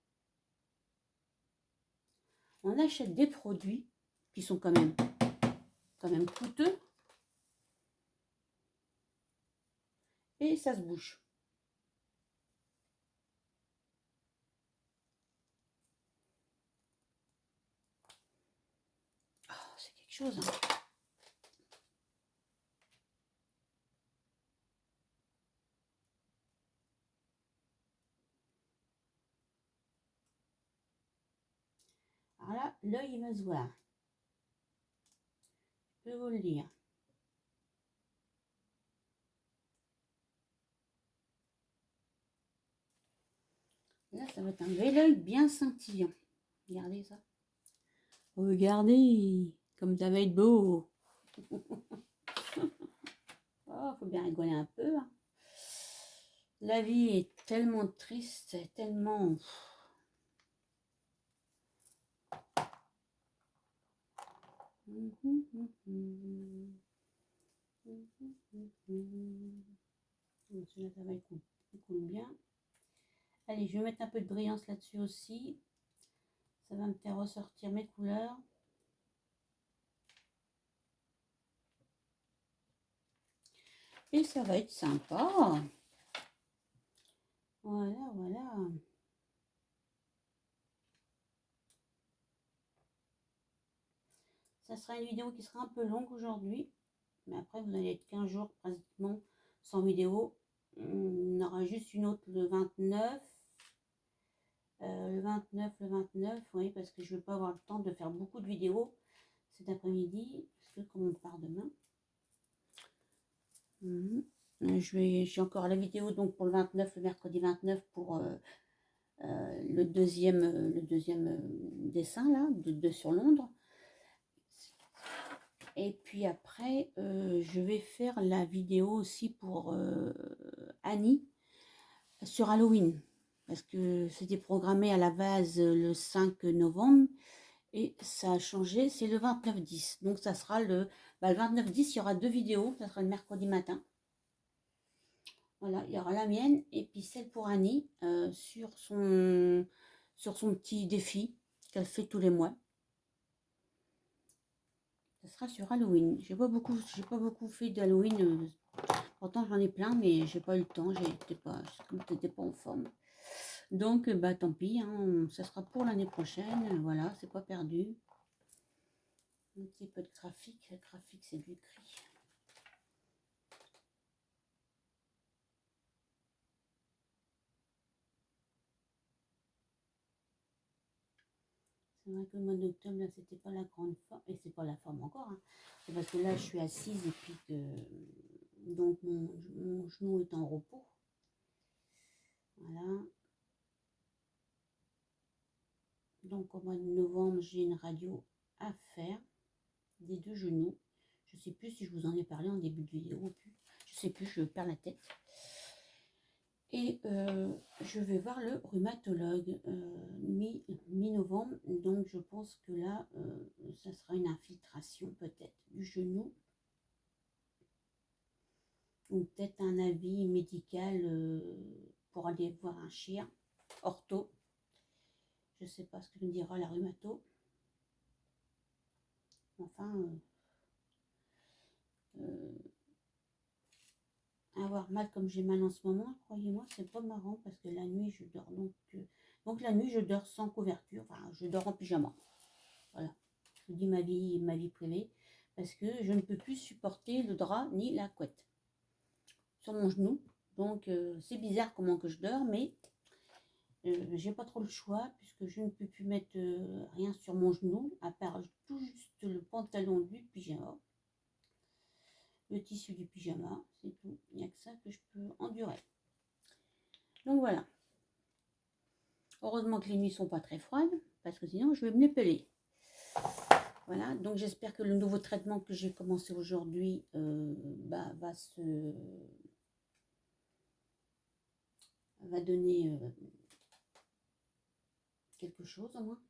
On achète des produits qui sont quand même coûteux. Et ça se bouge. Oh, c'est quelque chose, hein. Alors là, l'œil, il va se voir. Je peux vous le dire. Là, ça va être un bel œil bien scintillant. Regardez ça. Regardez, comme ça va être beau. Oh, faut bien rigoler un peu. Hein. La vie est tellement triste, tellement... Celui-là, ça va, il coule bien. Allez, je vais mettre un peu de brillance là-dessus aussi. Ça va me faire ressortir mes couleurs. Et ça va être sympa. Voilà, voilà. Ça sera une vidéo qui sera un peu longue aujourd'hui. Mais après, vous allez être 15 jours pratiquement sans vidéo. On aura juste une autre le 29. Le 29, oui, parce que je ne vais pas avoir le temps de faire beaucoup de vidéos cet après-midi. Parce que comme on part demain. J'ai encore la vidéo donc pour le 29, le mercredi 29 pour le deuxième dessin là, de sur Londres. Et puis après, je vais faire la vidéo aussi pour Annie sur Halloween. Parce que c'était programmé à la base le 5 novembre. Et ça a changé, c'est le 29-10. Donc ça sera le 29-10, il y aura 2 vidéos, ça sera le mercredi matin. Voilà, il y aura la mienne et puis celle pour Annie sur son petit défi qu'elle fait tous les mois. Ça sera sur Halloween. J'ai pas beaucoup fait d'Halloween. Pourtant j'en ai plein, mais j'ai pas eu le temps. J'étais pas en forme. Donc bah tant pis, hein, ça sera pour l'année prochaine. Voilà, c'est pas perdu. Un petit peu de graphique. Le graphique, c'est du gris. C'est vrai que le mois d'octobre, là, c'était pas la grande forme. Et c'est pas la forme encore. Hein. C'est parce que là, je suis assise et puis que. Donc, mon genou est en repos. Voilà. Donc, au mois de novembre, j'ai une radio à faire des 2 genoux. Je sais plus si je vous en ai parlé en début de vidéo ou plus. Je sais plus, je perds la tête. Et je vais voir le rhumatologue mi-novembre. Donc je pense que là, ça sera une infiltration peut-être du genou. Ou peut-être un avis médical pour aller voir un chien ortho. Je ne sais pas ce que me dira la rhumato. Enfin, avoir mal comme j'ai mal en ce moment, croyez-moi, c'est pas marrant parce que la nuit je dors donc la nuit je dors sans couverture, enfin je dors en pyjama. Voilà, je vous dis ma vie privée parce que je ne peux plus supporter le drap ni la couette sur mon genou. Donc c'est bizarre comment que je dors, mais j'ai pas trop le choix puisque je ne peux plus mettre rien sur mon genou à part tout juste le pantalon du pyjama. Le tissu du pyjama, c'est tout. Il n'y a que ça que je peux endurer. Donc voilà. Heureusement que les nuits sont pas très froides, parce que sinon je vais me peler. Voilà, donc j'espère que le nouveau traitement que j'ai commencé aujourd'hui va donner quelque chose au moins.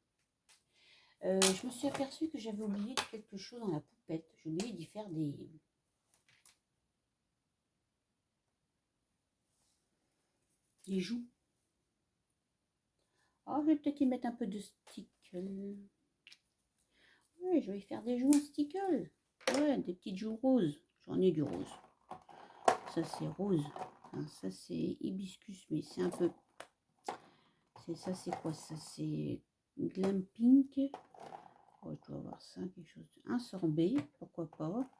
Je me suis aperçue que j'avais oublié quelque chose dans la poupette. J'ai oublié d'y faire des joues. Oh, je vais peut-être y mettre un peu de stickle. Ouais, je vais y faire des joues en stickle. Ouais, des petites joues roses. J'en ai du rose. Ça, c'est rose. Enfin, ça, c'est hibiscus, mais c'est un peu... Ça, c'est quoi ça? C'est Glam Pink. Oh, je dois avoir ça, quelque chose. Un sorbet, pourquoi pas.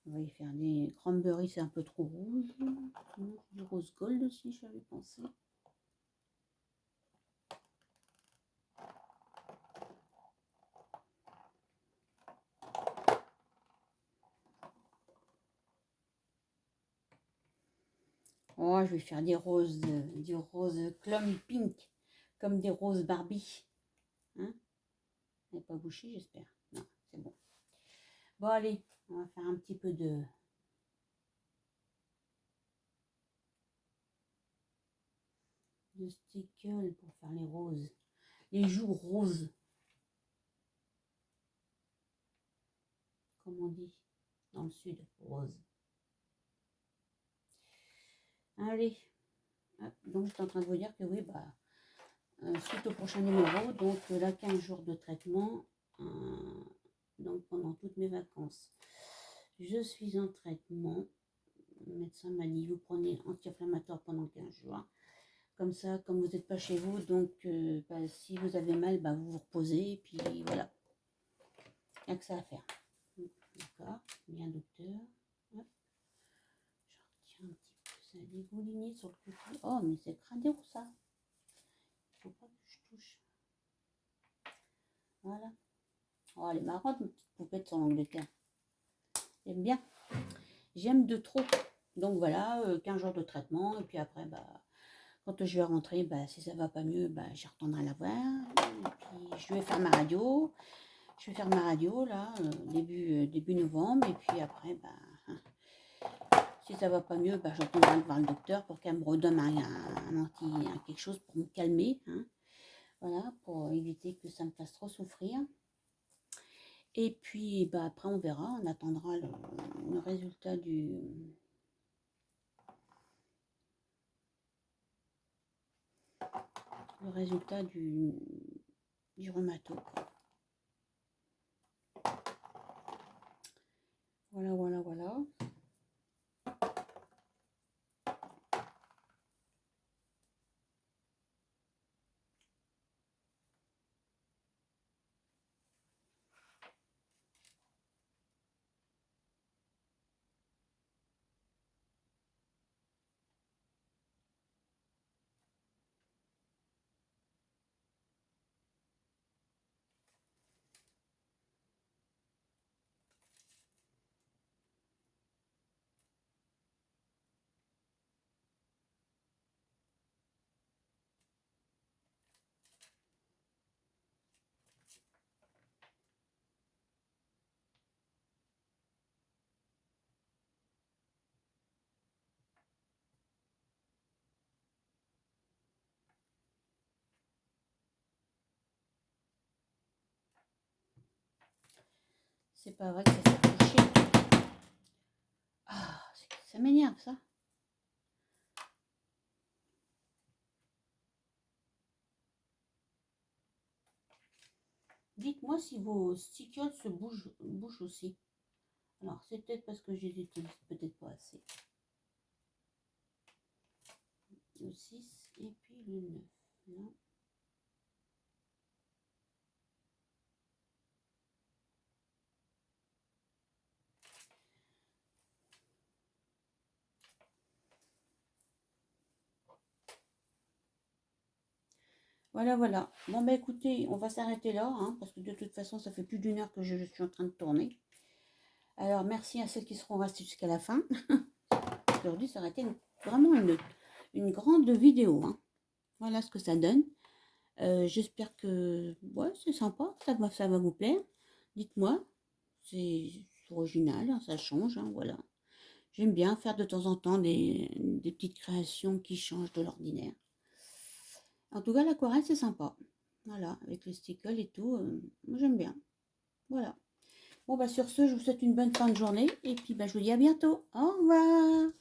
On va y faire des cranberries, c'est un peu trop rouge. Du rose gold aussi, j'avais pensé. Oh, je vais faire des roses, du rose Plum Pink, comme des roses Barbie. Hein? Elle n'est pas bouché, j'espère. Non, c'est bon. Bon, allez, on va faire un petit peu de stickle pour faire les roses. Les joues roses. Comme on dit dans le sud, rose. Allez. Hop, donc, je suis en train de vous dire que oui, suite au prochain numéro, donc là, 15 jours de traitement, donc pendant toutes mes vacances. Je suis en traitement. Le médecin m'a dit, vous prenez anti-inflammatoire pendant 15 jours. Comme ça, comme vous n'êtes pas chez vous, donc si vous avez mal, vous vous reposez, et puis voilà. Il n'y a que ça à faire. D'accord, bien docteur. Hop. Je retiens un petit peu ça dégouliné sur le côté. Oh, mais c'est crado ça. Il ne faut pas que je touche. Voilà. Oh, elle est marrante, mes petites poupettes sur l'Angleterre. J'aime bien. J'aime de trop. Donc voilà, 15 jours de traitement. Et puis après, quand je vais rentrer, si ça va pas mieux, je retournerai la voir. Et puis je vais faire ma radio. Je vais faire ma radio là, début novembre. Et puis après, si ça va pas mieux, je retournerai voir le docteur pour qu'elle me redonne quelque chose pour me calmer. Hein. Voilà, pour éviter que ça me fasse trop souffrir. Et puis, bah, après, on verra. On attendra le résultat du rhumato. Voilà, voilà, voilà. C'est pas vrai que ça fait toucher. Ah, ça m'énerve, ça. Dites-moi si vos sticles se bougent aussi. Alors, c'est peut-être parce que je les utilise peut-être pas assez. Le 6 et puis le 9. Non. Voilà, voilà. Bon, bah écoutez, on va s'arrêter là, hein, parce que de toute façon, ça fait plus d'une heure que je suis en train de tourner. Alors, merci à celles qui seront restées jusqu'à la fin. Aujourd'hui, ça aurait été vraiment une grande vidéo, hein. Voilà ce que ça donne. J'espère que ouais, c'est sympa, ça va vous plaire. Dites-moi, c'est original, hein, ça change, hein, voilà. J'aime bien faire de temps en temps des petites créations qui changent de l'ordinaire. En tout cas, l'aquarelle, c'est sympa. Voilà, avec les stickles et tout, moi j'aime bien. Voilà. Bon, bah sur ce, je vous souhaite une bonne fin de journée et puis bah, je vous dis à bientôt. Au revoir!